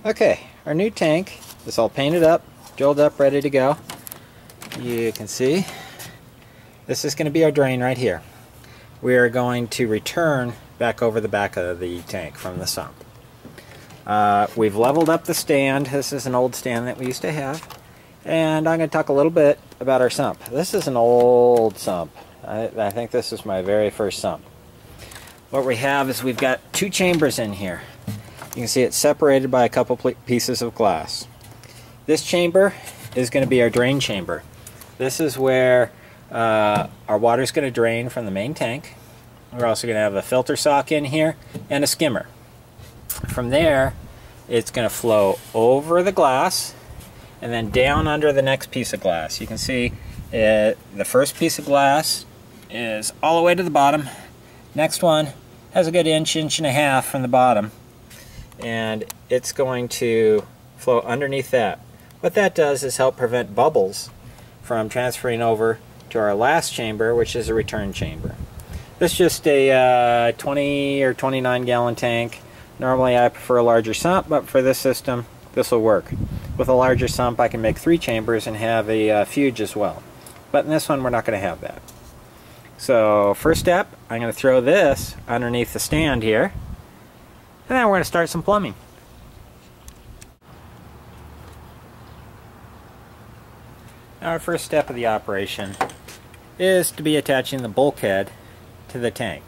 Okay, our new tank is all painted up, drilled up, ready to go. You can see this is going to be our drain right here. We are going to return back over the back of the tank from the sump. We've leveled up the stand. This is an old stand that we used to have. And I'm going to talk a little bit about our sump. This is an old sump. I think this is my very first sump. What we have is we've got two chambers in here. You can see it's separated by a couple pieces of glass. This chamber is going to be our drain chamber. This is where our water is going to drain from the main tank. We're also going to have a filter sock in here and a skimmer. From there, it's going to flow over the glass and then down under the next piece of glass. You can see the first piece of glass is all the way to the bottom. Next one has a good inch and a half from the bottom, and it's going to flow underneath that. What that does is help prevent bubbles from transferring over to our last chamber, which is a return chamber. This is just a 20 or 29 gallon tank. Normally I prefer a larger sump, but for this system this will work. With a larger sump I can make 3 chambers and have a fuge as well. But in this one we're not going to have that. So first step, I'm going to throw this underneath the stand here, and then we're going to start some plumbing. Our first step of the operation is to be attaching the bulkhead to the tank.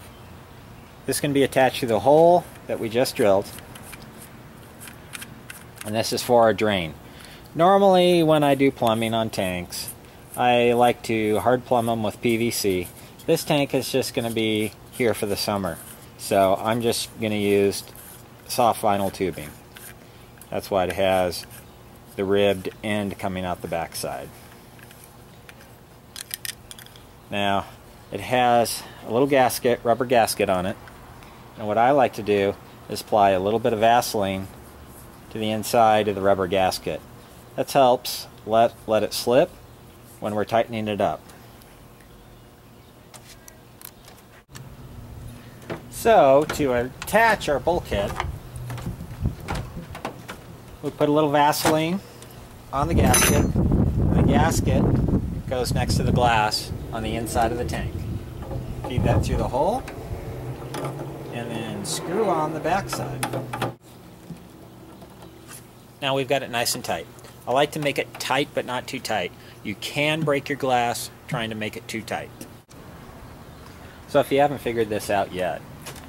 This can be attached to the hole that we just drilled, and this is for our drain. Normally when I do plumbing on tanks, I like to hard plumb them with PVC. This tank is just going to be here for the summer, so I'm just going to use soft vinyl tubing. That's why it has the ribbed end coming out the back side. Now it has a little gasket, rubber gasket on it, and what I like to do is apply a little bit of Vaseline to the inside of the rubber gasket. That helps let it slip when we're tightening it up. So to attach our bulkhead, we put a little Vaseline on the gasket, and the gasket goes next to the glass on the inside of the tank. Feed that through the hole, and then screw on the back side. Now we've got it nice and tight. I like to make it tight but not too tight. You can break your glass trying to make it too tight. So if you haven't figured this out yet,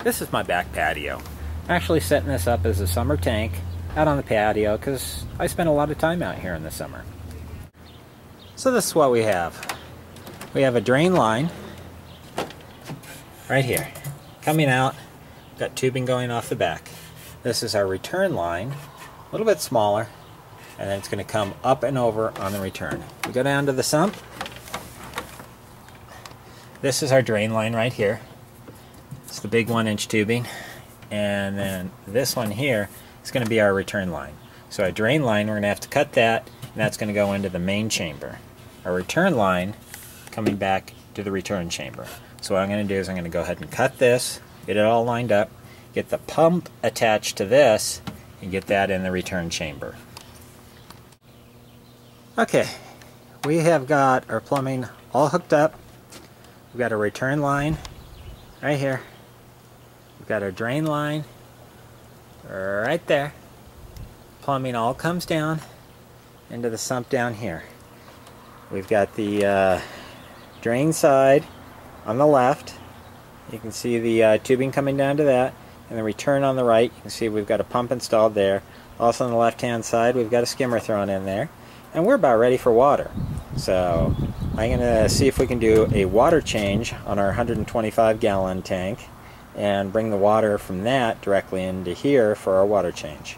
this is my back patio. I'm actually setting this up as a summer tank out on the patio because I spend a lot of time out here in the summer. So this is what we have. We have a drain line right here coming out. Got tubing going off the back. This is our return line, a little bit smaller, and then it's going to come up and over on the return. We go down to the sump. This is our drain line right here. It's the big 1-inch tubing, and then this one here is going to be our return line. So our drain line, we're going to have to cut that, and that's going to go into the main chamber. Our return line coming back to the return chamber. So what I'm going to do is I'm going to go ahead and cut this, get it all lined up, get the pump attached to this, and get that in the return chamber. Okay, we have got our plumbing all hooked up. We've got a return line right here. We've got our drain line right there. Plumbing all comes down into the sump down here. We've got the drain side on the left. You can see the tubing coming down to that, and the return on the right. You can see we've got a pump installed there. Also on the left hand side we've got a skimmer thrown in there, and we're about ready for water. So I'm going to see if we can do a water change on our 125 gallon tank and bring the water from that directly into here for our water change.